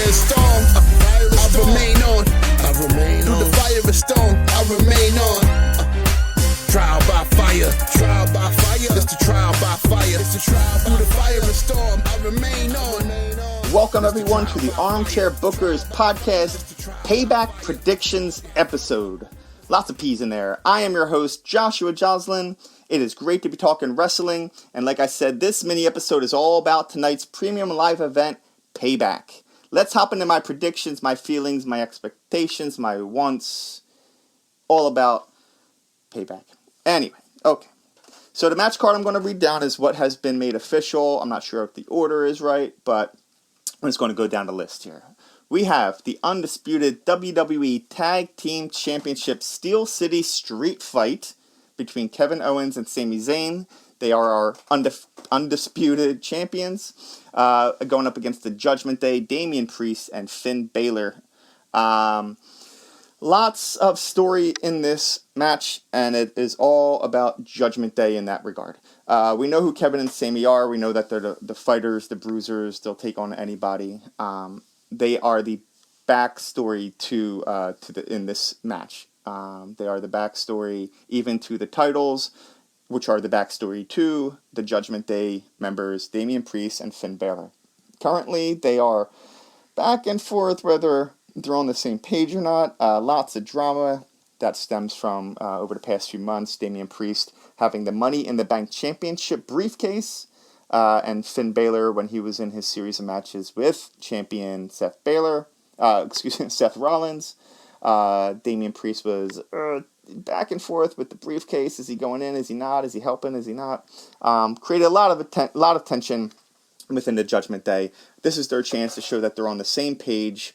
and storm, I remain on. Through the fire and storm, I remain on. Trial by fire, trial by fire. It's the trial by fire. It's the trial through the fire and storm, I remain on. Welcome everyone to the Armchair Bookers podcast Payback Predictions episode. Lots of P's in there. I am your host, Joshua Joslin. It is great to be talking wrestling, and like I said, this mini episode is all about tonight's premium live event, Payback. Let's hop into my predictions, my feelings, my expectations, my wants, all about Payback. Anyway, okay. So the match card I'm going to read down is what has been made official. I'm not sure if the order is right, but I'm just going to go down the list here. We have the Undisputed WWE Tag Team Championship Steel City Street Fight between Kevin Owens and Sami Zayn. They are our undisputed champions, going up against the Judgment Day, Damian Priest, and Finn Balor. Lots of story in this match, and it is all about Judgment Day in that regard. We know who Kevin and Sami are. We know that they're the fighters, the bruisers. They'll take on anybody. They are the backstory in this match. They are the backstory even to the titles, which are the backstory to the Judgment Day members, Damian Priest and Finn Balor. Currently, they are back and forth whether they're on the same page or not. Lots of drama that stems from over the past few months. Damian Priest having the Money in the Bank Championship briefcase, and Finn Balor when he was in his series of matches with champion Seth Rollins. Damian Priest was back and forth with the briefcase. Is he going in? Is he not? Is he helping? Is he not? Created a lot of tension within the Judgment Day. This is their chance to show that they're on the same page.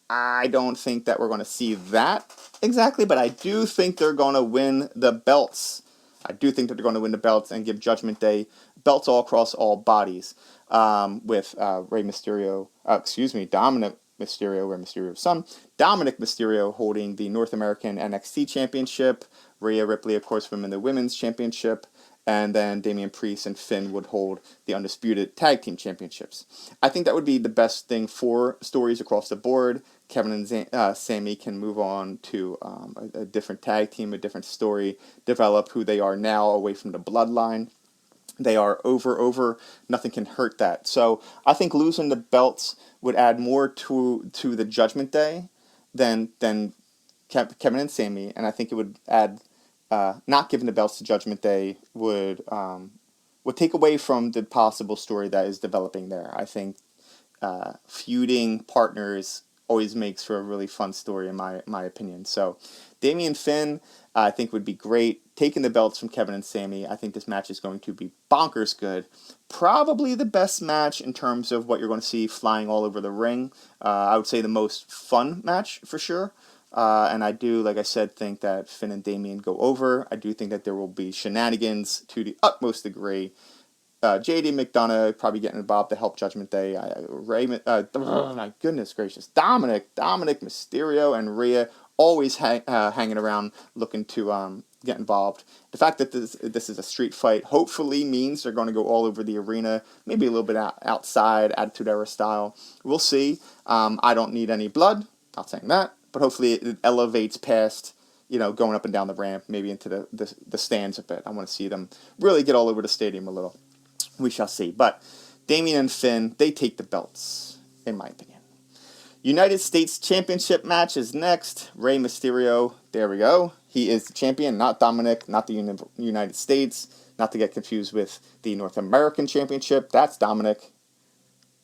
I don't think that we're going to see that exactly, but I do think they're going to win the belts. I do think that they're going to win the belts and give Judgment Day belts all across all bodies. With Dominic Mysterio, Rey Mysterio's son, Dominic Mysterio holding the North American NXT Championship, Rhea Ripley, of course, in the Women's Championship, and then Damian Priest and Finn would hold the Undisputed Tag Team Championships. I think that would be the best thing for stories across the board. Kevin and Sami can move on to a different tag team, a different story, develop who they are now away from the bloodline. They are over. Nothing can hurt that. So I think losing the belts would add more to the Judgment Day than Kevin and Sami, and I think it would add not giving the belts to Judgment Day would take away from the possible story that is developing there. I think feuding partners always makes for a really fun story in my opinion. So Damian Finn, I think would be great. Taking the belts from Kevin and Sami, I think this match is going to be bonkers good. Probably the best match in terms of what you're going to see flying all over the ring. I would say the most fun match for sure. And I do, like I said, think that Finn and Damian go over. I do think that there will be shenanigans to the utmost degree. JD McDonough probably getting involved to help Judgment Day. My goodness gracious. Dominic Mysterio and Rhea always hanging around looking to get involved. The fact that this is a street fight hopefully means they're going to go all over the arena, maybe a little bit outside, Attitude Era style. We'll see. I don't need any blood, not saying that, but hopefully it elevates past going up and down the ramp, maybe into the stands a bit. I want to see them really get all over the stadium a little. We shall see. But Damian and Finn, they take the belts, in my opinion. United States Championship match is next. Rey Mysterio, there we go. He is the champion, not Dominic, not the United States. Not to get confused with the North American Championship. That's Dominic.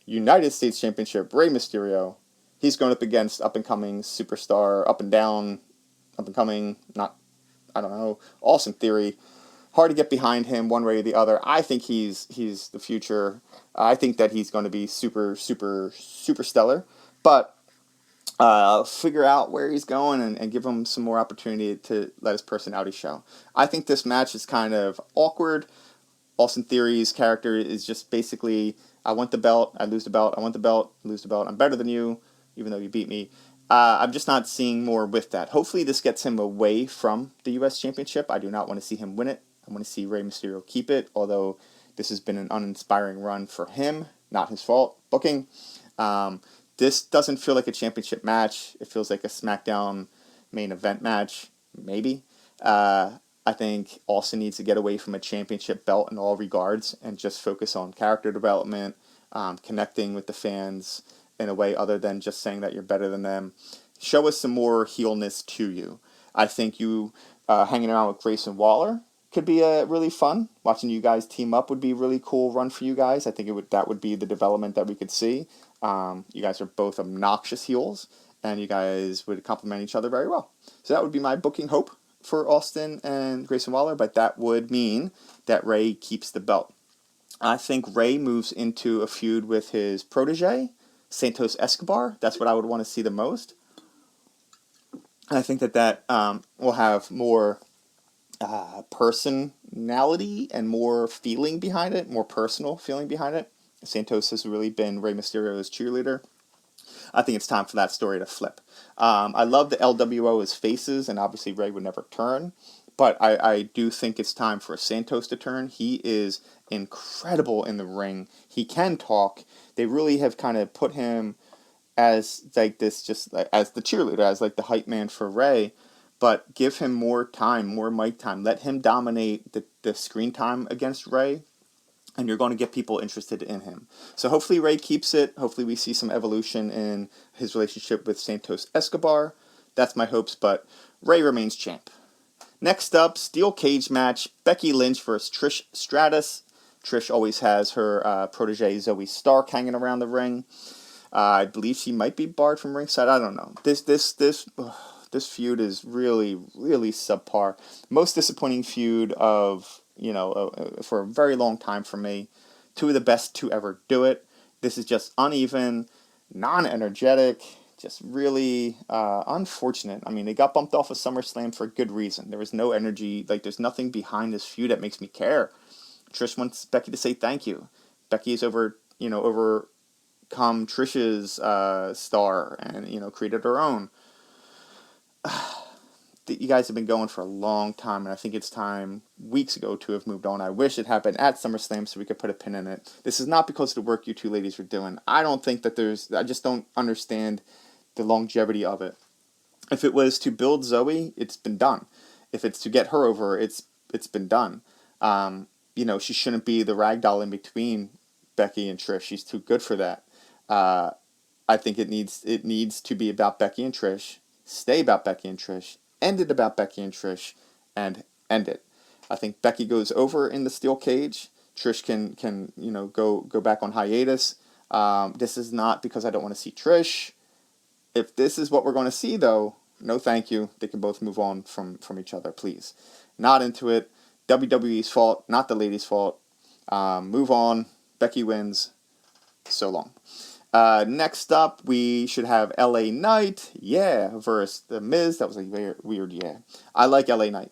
United States Championship, Rey Mysterio. He's going up against up-and-coming superstar, up-and-coming, Austin Theory. Hard to get behind him one way or the other. I think he's the future. I think that he's going to be super stellar. But figure out where he's going and give him some more opportunity to let his personality show. I think this match is kind of awkward. Austin Theory's character is just basically, I want the belt, I lose the belt, I want the belt, lose the belt, I'm better than you, even though you beat me. I'm just not seeing more with that. Hopefully this gets him away from the U.S. Championship. I do not want to see him win it. I want to see Rey Mysterio keep it, although this has been an uninspiring run for him. Not his fault. Booking. This doesn't feel like a championship match. It feels like a SmackDown main event match, maybe. I think Austin needs to get away from a championship belt in all regards and just focus on character development, connecting with the fans in a way other than just saying that you're better than them. Show us some more heelness to you. I think you hanging around with Grayson Waller could be really fun. Watching you guys team up would be a really cool run for you guys. I think that would be the development that we could see. You guys are both obnoxious heels, and you guys would complement each other very well. So that would be my booking hope for Austin and Grayson Waller, but that would mean that Rey keeps the belt. I think Rey moves into a feud with his protege, Santos Escobar. That's what I would want to see the most. I think that will have more personality and more feeling behind it, more personal feeling behind it. Santos has really been Rey Mysterio's cheerleader. I think it's time for that story to flip. I love the LWO as faces, and obviously Rey would never turn, but I do think it's time for Santos to turn. He is incredible in the ring. He can talk. They really have kind of put him as like this, just like, as the cheerleader, as like the hype man for Rey, but give him more time, more mic time. Let him dominate the screen time against Rey, and you're going to get people interested in him. So hopefully Rey keeps it. Hopefully we see some evolution in his relationship with Santos Escobar. That's my hopes, but Rey remains champ. Next up, steel cage match, Becky Lynch versus Trish Stratus. Trish always has her protege Zoe Stark hanging around the ring. I believe she might be barred from ringside. I don't know. This feud is really, really subpar. Most disappointing feud of, for a very long time for me. Two of the best to ever do it. This is just uneven, non-energetic, just really unfortunate. I mean, they got bumped off of SummerSlam for a good reason. There was no energy. Like, there's nothing behind this feud that makes me care. Trish wants Becky to say thank you. Becky's overcome Trish's star and, created her own. You guys have been going for a long time, and I think it's time weeks ago to have moved on. I wish it happened at SummerSlam so we could put a pin in it. This is not because of the work you two ladies were doing. I don't think that I just don't understand the longevity of it. If it was to build Zoe, it's been done. If it's to get her over, it's been done. She shouldn't be the ragdoll in between Becky and Trish. She's too good for that. I think it needs to be about Becky and Trish, stay about Becky and Trish, end it about Becky and Trish, and end it. I think Becky goes over in the steel cage. Trish can go back on hiatus. This is not because I don't want to see Trish. If this is what we're going to see, though, no thank you. They can both move on from each other, please. Not into it. WWE's fault, not the ladies' fault. Move on. Becky wins. So long. Next up, we should have LA Knight, versus The Miz. That was a weird, yeah. I like LA Knight.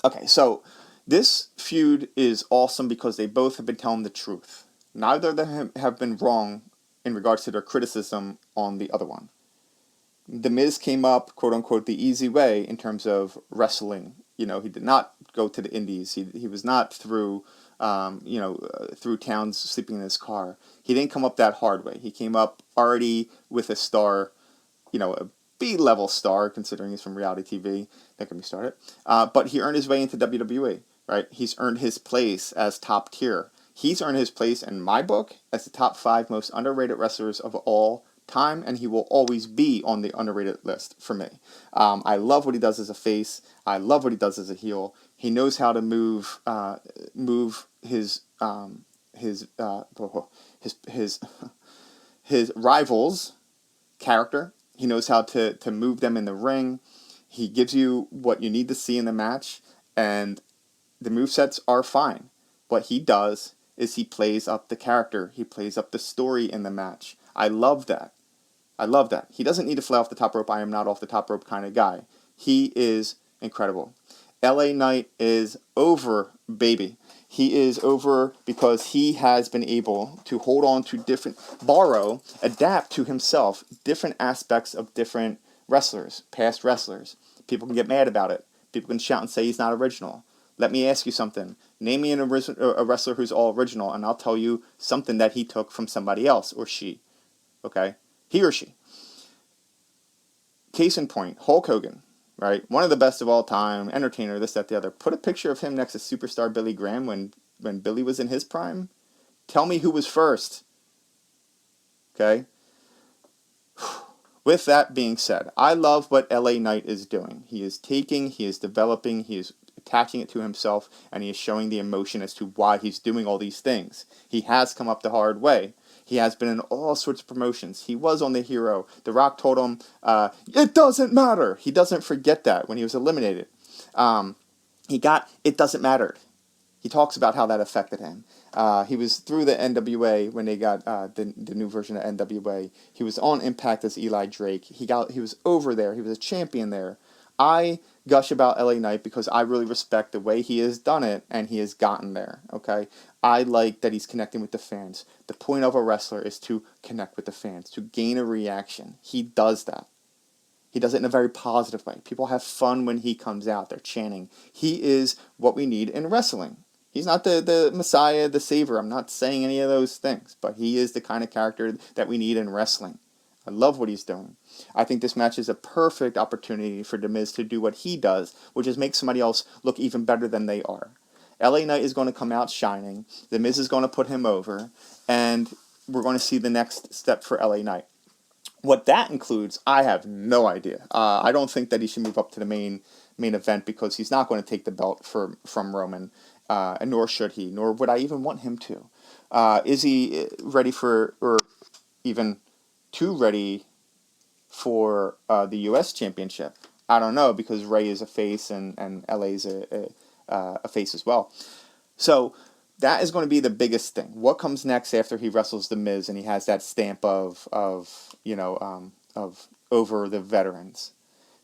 Okay, so this feud is awesome because they both have been telling the truth. Neither of them have been wrong in regards to their criticism on the other one. The Miz came up, quote unquote, the easy way in terms of wrestling. He did not go to the indies. He was not through towns sleeping in his car. He didn't come up that hard way. He came up already with a star, a B-level star, considering he's from reality TV. That can be started. But he earned his way into WWE, right? He's earned his place as top tier. He's earned his place, in my book, as the top 5 most underrated wrestlers of all time, and he will always be on the underrated list for me. I love what he does as a face. I love what he does as a heel. He knows how to move his rivals' character. He knows how to move them in the ring. He gives you what you need to see in the match, and the movesets are fine. What he does is he plays up the character. He plays up the story in the match. I love that. He doesn't need to fly off the top rope. I am not off the top rope kind of guy. He is incredible. LA Knight is over, baby. He is over because he has been able to hold on to adapt to himself different aspects of different wrestlers, past wrestlers. People can get mad about it. People can shout and say he's not original. Let me ask you something. Name me a wrestler who's all original, and I'll tell you something that he took from somebody else, or she. okay? He or she. Case in point, Hulk Hogan, right? One of the best of all time, entertainer, this, that, the other. Put a picture of him next to superstar Billy Graham when Billy was in his prime. Tell me who was first, okay? With that being said, I love what LA Knight is doing. He is developing, he is attaching it to himself, and he is showing the emotion as to why he's doing all these things. He has come up the hard way. He has been in all sorts of promotions. He was on The Hero. The Rock told him, it doesn't matter. He doesn't forget that when he was eliminated. It doesn't matter. He talks about how that affected him. He was through the NWA when they got the new version of NWA. He was on Impact as Eli Drake. He was over there. He was a champion there. I gush about LA Knight because I really respect the way he has done it and he has gotten there. Okay, I like that he's connecting with the fans. The point of a wrestler is to connect with the fans, to gain a reaction. He does that. He does it in a very positive way. People have fun when he comes out. They're chanting. He is what we need in wrestling. He's not the Messiah, the Savior. I'm not saying any of those things, but he is the kind of character that we need in wrestling. I love what he's doing. I think this match is a perfect opportunity for The Miz to do what he does, which is make somebody else look even better than they are. LA Knight is going to come out shining. The Miz is going to put him over, and we're going to see the next step for LA Knight. What that includes, I have no idea. I don't think that he should move up to the main event because he's not going to take the belt from Roman, and nor should he, nor would I even want him to. Is he ready for, or even too ready for the U.S. Championship? I don't know, because Ray is a face and LA's a face as well. So that is going to be the biggest thing. What comes next after he wrestles The Miz and he has that stamp of over the veterans?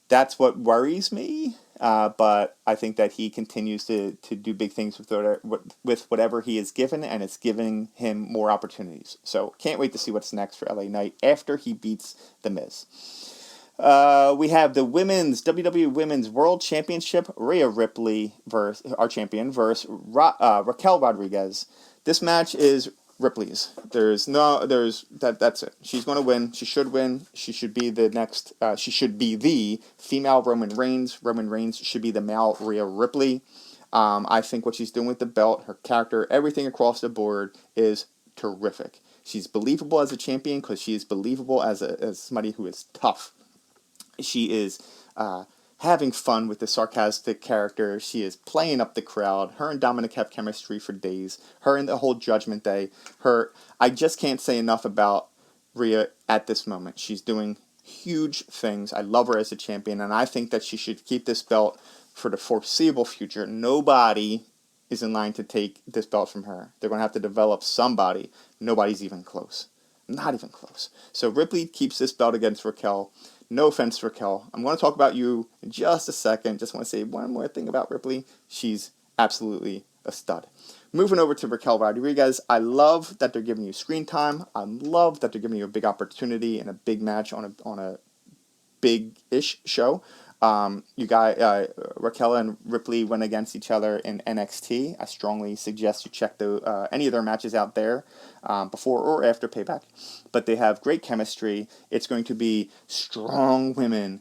That's what worries me. But I think that he continues to do big things with whatever he is given, and it's giving him more opportunities. So can't wait to see what's next for LA Knight after he beats The Miz. We have the WWE Women's World Championship, Rhea Ripley versus Raquel Rodriguez. This match is Ripley's. That's it. She's going to win. She should win. She should be the next. She should be the female Roman Reigns. Roman Reigns should be the male Rhea Ripley. I think what she's doing with the belt, her character, everything across the board is terrific. She's believable as a champion because she is believable as somebody who is tough. She is having fun with the sarcastic character. She is playing up the crowd. Her and Dominic have chemistry for days. Her and the whole Judgment Day. I just can't say enough about Rhea at this moment. She's doing huge things. I love her as a champion, and I think that she should keep this belt for the foreseeable future. Nobody is in line to take this belt from her. They're going to have to develop somebody. Nobody's even close. Not even close. So Ripley keeps this belt against Raquel. No offense, Raquel. I'm going to talk about you in just a second. Just want to say one more thing about Ripley. She's absolutely a stud. Moving over to Raquel Rodriguez, I love that they're giving you screen time. I love that they're giving you a big opportunity and a big match on a big-ish show. Raquel and Ripley went against each other in NXT. I strongly suggest you check any of their matches out there before or after Payback. But they have great chemistry. It's going to be strong women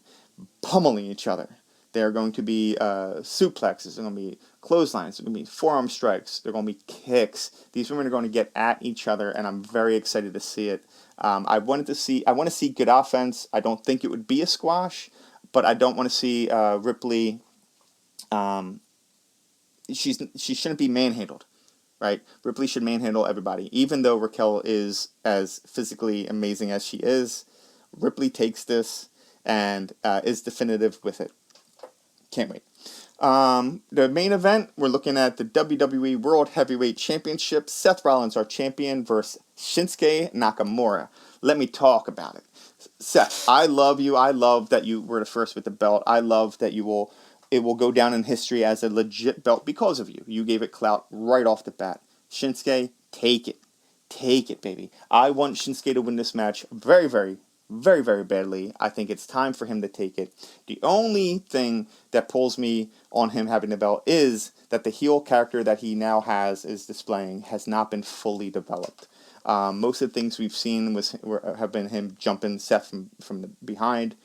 pummeling each other. They're going to be suplexes. They're going to be clotheslines. They're going to be forearm strikes. They're going to be kicks. These women are going to get at each other, and I'm very excited to see it. I want to see good offense. I don't think it would be a squash. But I don't want to see Ripley. She shouldn't be manhandled, right? Ripley should manhandle everybody. Even though Raquel is as physically amazing as she is, Ripley takes this and is definitive with it. Can't wait. The main event, we're looking at the WWE World Heavyweight Championship. Seth Rollins, our champion, versus Shinsuke Nakamura. Let me talk about it. Seth, I love you. I love that you were the first with the belt. I love that it will go down in history as a legit belt because of you. You gave it clout right off the bat. Shinsuke, take it. Take it, baby. I want Shinsuke to win this match very, very, very, very badly. I think it's time for him to take it. The only thing that pulls me on him having the belt is that the heel character that he now is displaying has not been fully developed. Most of the things we've seen have been him jumping Seth from the behind.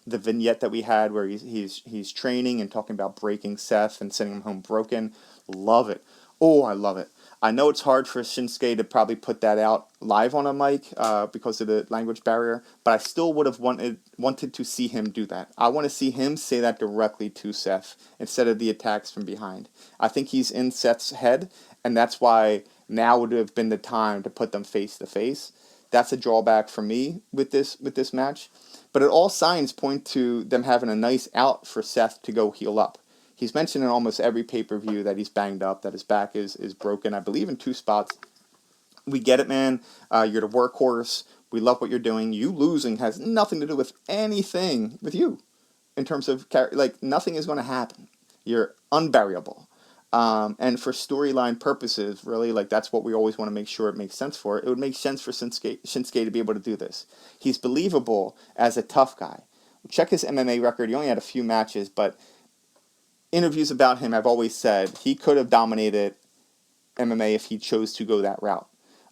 The vignette that we had where he's training and talking about breaking Seth and sending him home broken. Love it. Oh, I love it. I know it's hard for Shinsuke to probably put that out live on a mic because of the language barrier, but I still would have wanted to see him do that. I want to see him say that directly to Seth instead of the attacks from behind. I think he's in Seth's head, and that's why now would have been the time to put them face to face. That's a drawback for me with this match. But it all signs point to them having a nice out for Seth to go heal up. He's mentioned in almost every pay-per-view that he's banged up, that his back is broken, I believe in 2 spots. We get it, man. You're the workhorse. We love what you're doing. You losing has nothing to do with anything with you. In terms of, nothing is going to happen. You're unburiable. And for storyline purposes, really, that's what we always want to make sure it makes sense for. It would make sense for Shinsuke to be able to do this. He's believable as a tough guy. Check his MMA record. He only had a few matches, but interviews about him, I've always said he could have dominated MMA if he chose to go that route.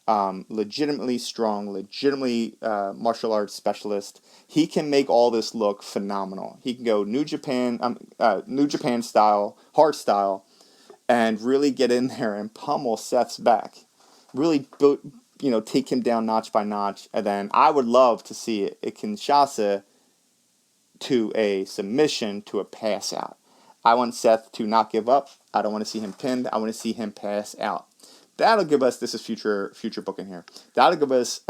Legitimately strong, legitimately martial arts specialist. He can make all this look phenomenal. He can go New Japan style, hard style, and really get in there and pummel Seth's back. Really, take him down notch by notch. And then I would love to see a Kinshasa to a submission to a pass out. I want Seth to not give up. I don't want to see him pinned. I want to see him pass out. That'll give us, this is future booking here, that'll give us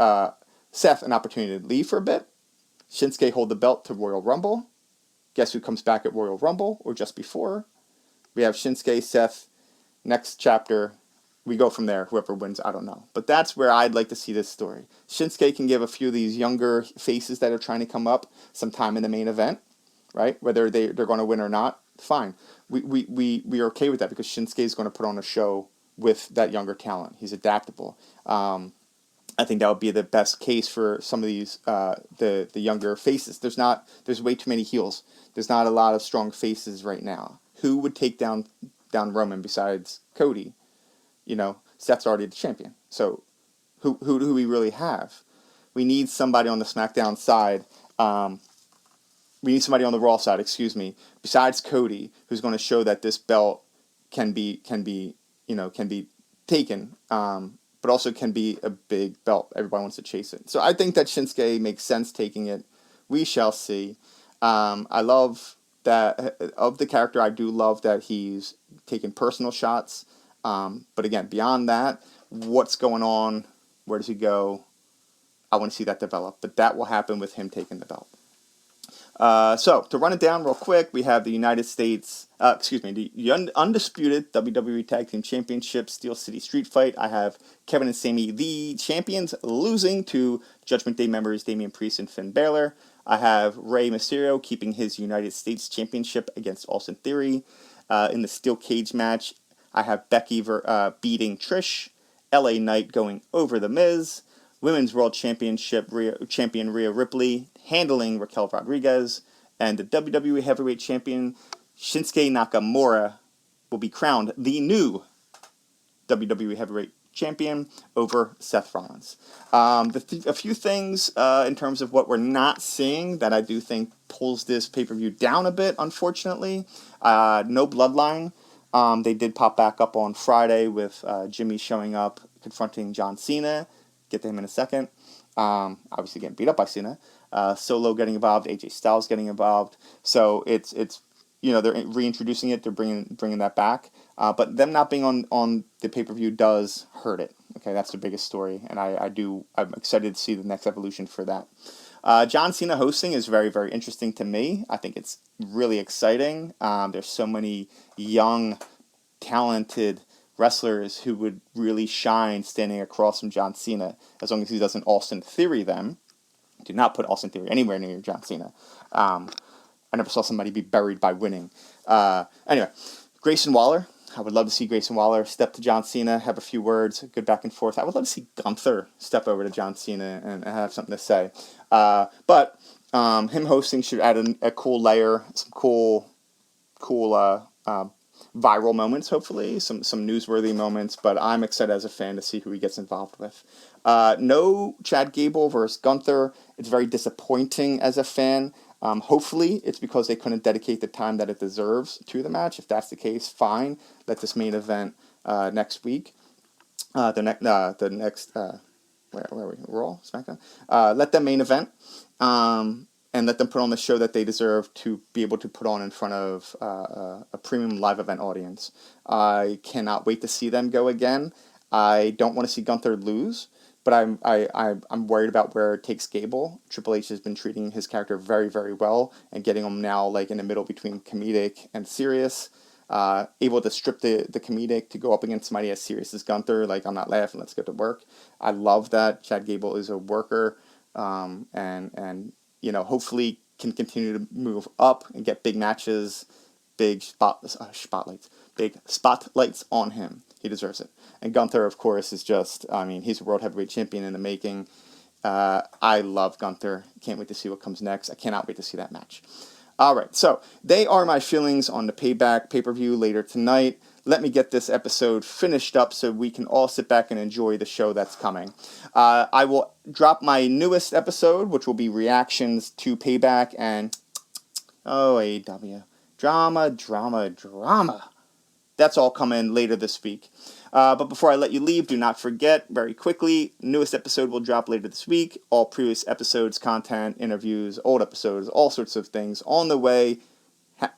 Seth an opportunity to leave for a bit. Shinsuke hold the belt to Royal Rumble. Guess who comes back at Royal Rumble or just before? We have Shinsuke, Seth, next chapter. We go from there. Whoever wins, I don't know. But that's where I'd like to see this story. Shinsuke can give a few of these younger faces that are trying to come up some time in the main event, right? Whether they're going to win or not, fine. We are okay with that because Shinsuke is going to put on a show with that younger talent. He's adaptable. I think that would be the best case for some of these the younger faces. There's way too many heels. There's not a lot of strong faces right now. Who would take down Roman besides Cody? Seth's already the champion. So who do we really have? We need somebody on the SmackDown side. We need somebody on the Raw side, besides Cody, who's going to show that this belt can be taken, but also can be a big belt. Everybody wants to chase it. So I think that Shinsuke makes sense taking it. We shall see. I love that of the character. I do love that he's taking personal shots. But again, beyond that, what's going on? Where does he go? I want to see that develop. But that will happen with him taking the belt. So, to run it down real quick, we have the United States, the Undisputed WWE Tag Team Championship Steel City Street Fight. I have Kevin and Sami, the champions, losing to Judgment Day members Damian Priest and Finn Balor. I have Rey Mysterio keeping his United States Championship against Austin Theory. In the Steel Cage match, I have Becky beating Trish, LA Knight going over The Miz, Women's World Championship champion Rhea Ripley handling Raquel Rodriguez, and the WWE Heavyweight Champion Shinsuke Nakamura will be crowned the new WWE Heavyweight Champion over Seth Rollins. A few things in terms of what we're not seeing that I do think pulls this pay-per-view down a bit, unfortunately. No Bloodline. They did pop back up on Friday with Jimmy showing up, confronting John Cena. Get to him in a second. Obviously getting beat up by Cena. Solo getting involved. AJ Styles getting involved. So it's they're reintroducing it. They're bringing that back. But them not being on the pay-per-view does hurt it. Okay, that's the biggest story, and I'm excited to see the next evolution for that. John Cena hosting is very, very interesting to me. I think it's really exciting. There's so many young, talented wrestlers who would really shine standing across from John Cena, as long as he doesn't Austin Theory them. Do not put Austin Theory anywhere near John Cena. I never saw somebody be buried by winning. Anyway, Grayson Waller, I would love to see Grayson Waller step to John Cena, have a few words, good back and forth. I would love to see Gunther step over to John Cena and have something to say. But him hosting should add a cool layer, some cool viral moments, hopefully, some newsworthy moments. But I'm excited as a fan to see who he gets involved with. No Chad Gable versus Gunther. It's very disappointing as a fan. Hopefully, it's because they couldn't dedicate the time that it deserves to the match. If that's the case, fine. Let this main event next week. Where are we? Raw? SmackDown? Let them main event. And let them put on the show that they deserve to be able to put on in front of a premium live event audience. I cannot wait to see them go again. I don't want to see Gunther lose. But I'm worried about where it takes Gable. Triple H has been treating his character very, very well and getting him now like in the middle between comedic and serious. Able to strip the comedic to go up against somebody as serious as Gunther. Like, I'm not laughing, let's get to work. I love that. Chad Gable is a worker and hopefully can continue to move up and get big matches, big spotlights on him. He deserves it. And Gunther, of course, is just, he's a world heavyweight champion in the making. I love Gunther. Can't wait to see what comes next. I cannot wait to see that match. All right, so they are my feelings on the Payback pay-per-view later tonight. Let me get this episode finished up so we can all sit back and enjoy the show that's coming. I will drop my newest episode, which will be reactions to Payback and AEW. Drama. That's all coming later this week. But before I let you leave, do not forget, very quickly, newest episode will drop later this week. All previous episodes, content, interviews, old episodes, all sorts of things on the way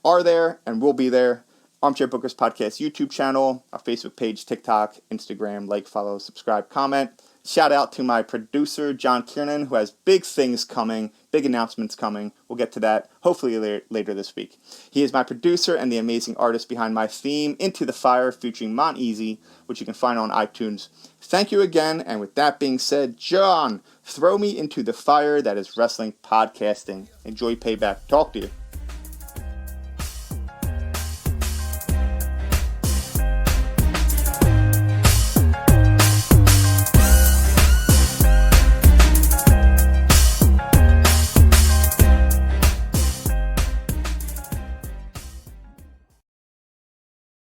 are there and will be there. Armchair Bookers Podcast YouTube channel, our Facebook page, TikTok, Instagram, like, follow, subscribe, comment. Shout out to my producer, John Kiernan, who has big things coming, big announcements coming. We'll get to that hopefully later this week. He is my producer and the amazing artist behind my theme, Into the Fire, featuring Mont Easy, which you can find on iTunes. Thank you again, and with that being said, John, throw me into the fire that is wrestling podcasting. Enjoy Payback. Talk to you.